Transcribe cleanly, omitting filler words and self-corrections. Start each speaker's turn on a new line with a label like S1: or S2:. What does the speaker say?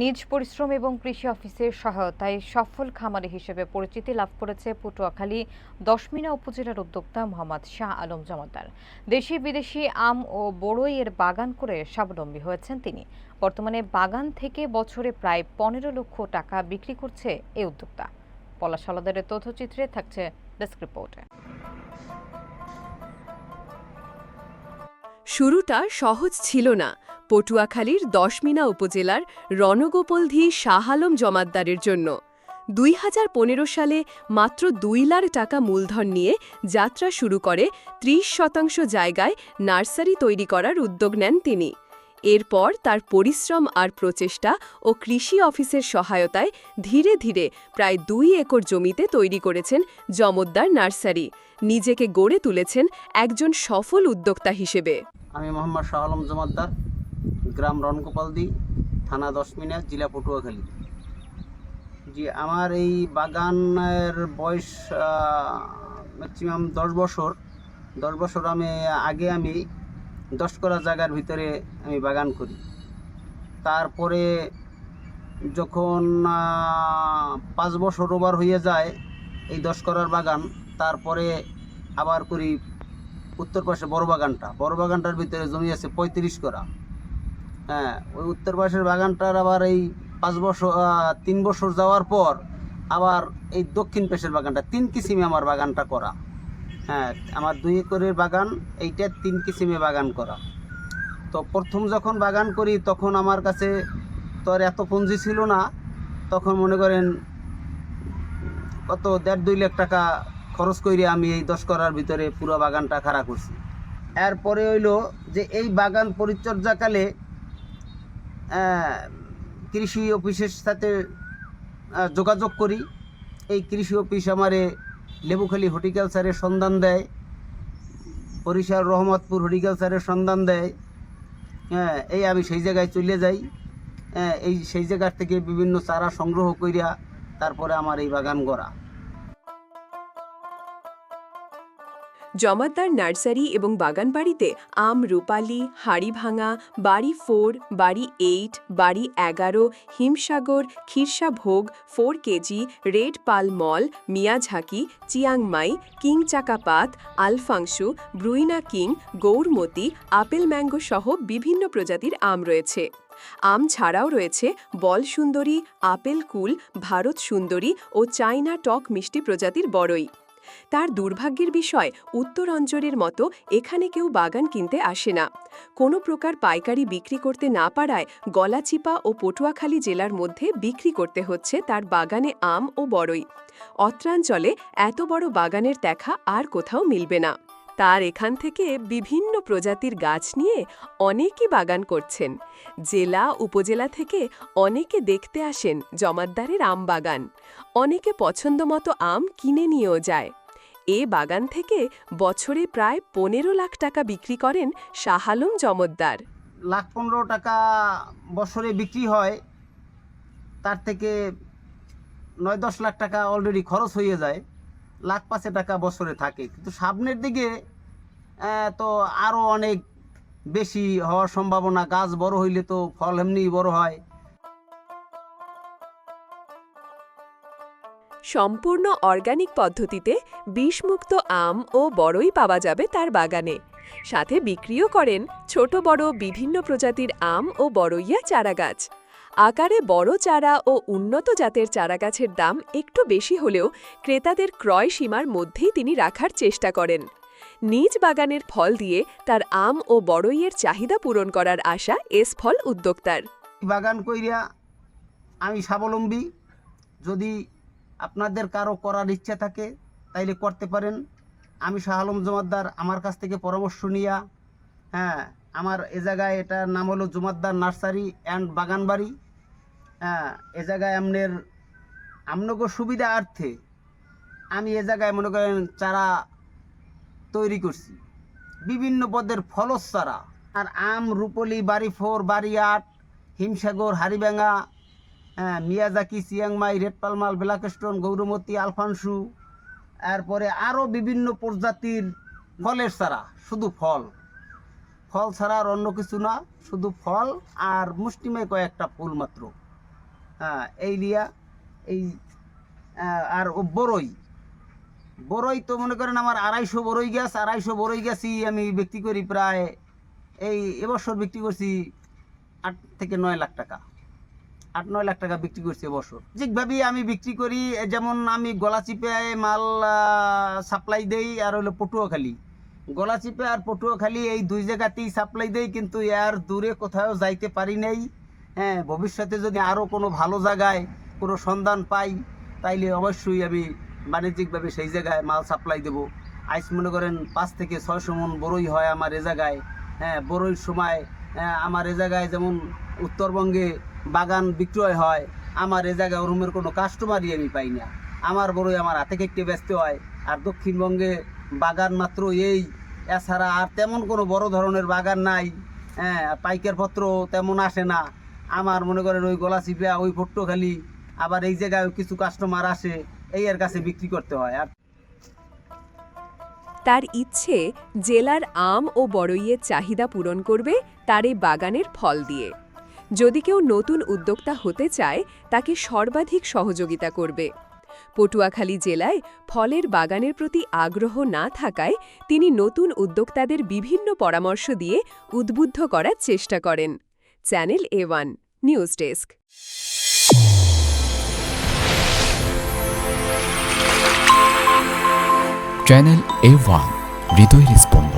S1: নিজ পরিশ্রম এবং কৃষি অফিসের সহায়তায় সফল খামারি হিসেবে পরিচিতি লাভ করেছে পটুয়াখালী দশমিনা উপজেলার উদ্যোক্তা মোহাম্মদ শাহ আলম জমাদ্দার। দেশি বিদেশি আম ও বড়ইয়ের বাগান করে স্বাবলম্বী হয়েছেন তিনি। বর্তমানে বাগান থেকে বছরে প্রায় 15 লক্ষ টাকা বিক্রি করছে এই উদ্যোক্তা। পলাশ হালদারের তথ্যচিত্রে থাকছে ডেস্ক রিপোর্টে।
S2: শুরুটা সহজ ছিল না পটুয়াখালীর দশমিনা উপজেলার রণগোপলধি শাহ আলম জমাদ্দারের জন্য। 2015 সালে মাত্র 2 লাখ টাকা মূলধন নিয়ে যাত্রা শুরু করে 30% জায়গায় নার্সারি তৈরি করার উদ্যোগ নেন তিনি। এরপর তার পরিশ্রম আর প্রচেষ্টা ও কৃষি অফিসের সহায়তায় ধীরে ধীরে প্রায় 2 একর জমিতে তৈরি করেছেন জমদ্দার নার্সারি। নিজেকে গড়ে তুলেছেন একজন সফল উদ্যোক্তা হিসেবে।
S3: আমি মোহাম্মদ শাহ আলম জমাদ্দার, গ্রাম রণগোপালদি, থানা দশমিনা, জেলা পটুয়াখালী। জি, আমার এই বাগানের বয়স ম্যাক্সিমাম 10 বছর। 10 বছর আমি 10 করা জায়গার ভিতরে আমি বাগান করি। তারপরে যখন 5 বছর ওভার হয়ে যায় এই 10 করার বাগান, তারপরে আবার করি উত্তর পাশে বড় বাগানটার ভিতরে জমি আছে 35 করা। হ্যাঁ, ওই উত্তর পাশের বাগানটার আবার এই 3 বছর যাওয়ার পর আবার এই দক্ষিণ পাশের বাগানটা 3 কিসিমে আমার বাগানটা করা। হ্যাঁ, আমার 2 একরের বাগান, এইটা 3 কিসিমে বাগান করা। তো প্রথম যখন বাগান করি তখন আমার কাছে তো আর এত পুঁজি ছিল না। তখন মনে করেন কত 1.5-2 লাখ টাকা খরচ করে আমি এই 10 করার ভিতরে পুরো বাগানটা খাড়া করছি। এরপরে হইল যে এই বাগান পরিচর্যাকালে কৃষি অফিসের সাথে যোগাযোগ করি। এই কৃষি অফিস আমারে লেবুখালী হর্টিকালচারের সন্ধান দেয়, বরিশাল রহমতপুর হর্টিকালচারের সন্ধান দেয়। হ্যাঁ, এই আমি সেই জায়গায় চলে যাই। সেই জায়গার থেকে বিভিন্ন চারা সংগ্রহ করিয়া তারপরে আমার এই বাগান গড়া।
S2: জমাদ্দার নার্সারি এবং বাগান বাড়িতে আম রূপালী, হাড়িভাঙা, বাড়ি 4, BARI 8, BARI 11, Himsagar, Kshirsabhog, 4 KG, red palmer, Miyazaki, Chiang Mai, king Chakapat, Alphonso, Brunei king, Gourmati, apple mango সহ বিভিন্ন প্রজাতির আম রয়েছে। আম ছাড়াও রয়েছে বল সুন্দরী, আপেল কুল, ভারত সুন্দরী ও চায়না টক মিষ্টি প্রজাতির বড়ই। তার দুর্ভাগ্যের বিষয়, উত্তর অঞ্চলের মতো এখানে কেউ বাগান কিনতে আসে না। কোনো প্রকার পাইকারি বিক্রি করতে না পারায় গলাচিপা ও পটুয়াখালী জেলার মধ্যে বিক্রি করতে হচ্ছে তার বাগানে আম ও বড়ই। অত্রাঞ্চলে এত বড় বাগানের দেখা আর কোথাও মিলবে না। তার এখান থেকে বিভিন্ন প্রজাতির গাছ নিয়ে অনেকেই বাগান করছেন। জেলা উপজেলা থেকে অনেকে দেখতে আসেন জমাদ্দারের আম বাগান। অনেকে পছন্দমতো আম কিনে নিয়েও যায়। এ বাগান থেকে বছরে প্রায় 15 লাখ টাকা বিক্রি করেন শাহ আলম জমাদ্দার।
S3: 1,15 টাকা বছরে বিক্রি হয়, তার থেকে 9-10 লাখ টাকা অলরেডি খরচ হয়ে যায়। 1,05,000 টাকা বছরে থাকে, কিন্তু সামনের দিকে তো আরও অনেক বেশি হওয়ার সম্ভাবনা। গাছ বড় হইলে তো ফল এমনিই বড় হয়।
S2: সম্পূর্ণ অর্গানিক পদ্ধতিতে বিষমুক্ত আম ও বড়ই পাওয়া যাবে তার বাগানে। সাথে বিক্রিও করেন ছোট বড় বিভিন্ন প্রজাতির আম ও বড়ইয়া চারাগাছ। আকারে বড় চারা ও উন্নত জাতের চারাগাছের দাম একটু বেশি হলেও ক্রেতাদের ক্রয় সীমার মধ্যেই তিনি রাখার চেষ্টা করেন। নিজ বাগানের ফল দিয়ে তার আম ও বড়ইয়ের চাহিদা পূরণ করার আশা এস ফল উদ্যোক্তার।
S3: বাগান কইরা আমি স্বাবলম্বী। যদি আপনাদের কারো করার ইচ্ছা থাকে তাইলে করতে পারেন। আমি শাহ আলম জমাদ্দার, আমার কাছ থেকে পরামর্শ নিয়া, হ্যাঁ, আমার এ জায়গায়, এটার নাম হলো জমাদ্দার নার্সারি অ্যান্ড বাগান বাড়ি। হ্যাঁ, এ জায়গায় আমনগর সুবিধার্থে আমি এ জায়গায় মনে করেন চারা তৈরি করছি, বিভিন্ন পদের ফলস চারা। আর আম রূপলি, বাড়ি 4, বাড়ি 8, হিমসাগর, হাড়িভাঙা, Miyazaki, Chiang Mai, red palmer, black stone, Gourmati, Alphonso, এরপরে আরও বিভিন্ন প্রজাতির ফলের চারা। শুধু ফল ছাড়া আর অন্য কিছু না, শুধু ফল আর মুষ্টিমেয় কয়েকটা ফুল মাত্র। হ্যাঁ এই লিয়া এই আর ও বড়ই তো মনে করেন আমার 250 বড়ই গাছই আমি বিক্রি করি প্রায় এই এবছর বিক্রি করছি 8 থেকে 9 লাখ টাকা 8-9 লাখ টাকা বিক্রি করছি এবছর। ঠিকভাবেই আমি বিক্রি করি, যেমন আমি গলাচিপে মাল সাপ্লাই দেই আর হলো পটুয়াখালী। গলাচিপে আর পটুয়াখালী এই 2 জায়গাতেই সাপ্লাই দেই, কিন্তু এর দূরে কোথাও যাইতে পারি নাই। হ্যাঁ, ভবিষ্যতে যদি আরও কোনো ভালো জায়গায় কোনো সন্ধান পাই তাইলে অবশ্যই আমি বাণিজ্যিকভাবে সেই জায়গায় মাল সাপ্লাই দেবো। আইস মনে করেন 5 থেকে 600 মন বড়ই হয় আমার এ জায়গায়। হ্যাঁ, বড়ইর সময় আমার এ জায়গায় যেমন উত্তরবঙ্গে বাগান বিক্রয় হয়, আমার এ জায়গায় ওরমের কোনো কাস্টমারই আমি পাই না। আমার বড়ই আমার হাতে কেটে ব্যস্ত হয়। আর দক্ষিণবঙ্গে বাগান মাত্র এই, এছাড়া আর তেমন কোনো বড় ধরনের বাগান নাই। হ্যাঁ, পাইকারপত্র তেমন আসে না। আমার মনে করেন ওই গলাচিপা, ওই পটুয়াখালী, আবার এই জায়গায় কিছু কাস্টমার আসে, এই এর কাছে বিক্রি করতে হয়। আর
S2: তার ইচ্ছে জেলার আম ও বড়ইয়ের চাহিদা পূরণ করবে তার এই বাগানের ফল দিয়ে। যদি কেউ নতুন উদ্যোক্তা হতে চায় তাকে সর্বাধিক সহযোগিতা করবে। পটুয়াখালী জেলায় ফলের বাগানের প্রতি আগ্রহ না থাকায় তিনি নতুন উদ্যোক্তাদের বিভিন্ন পরামর্শ দিয়ে উদ্বুদ্ধ করার চেষ্টা করেন। Channel A1 news desk.
S4: Channel A1 হৃদয়ের স্পন্দন।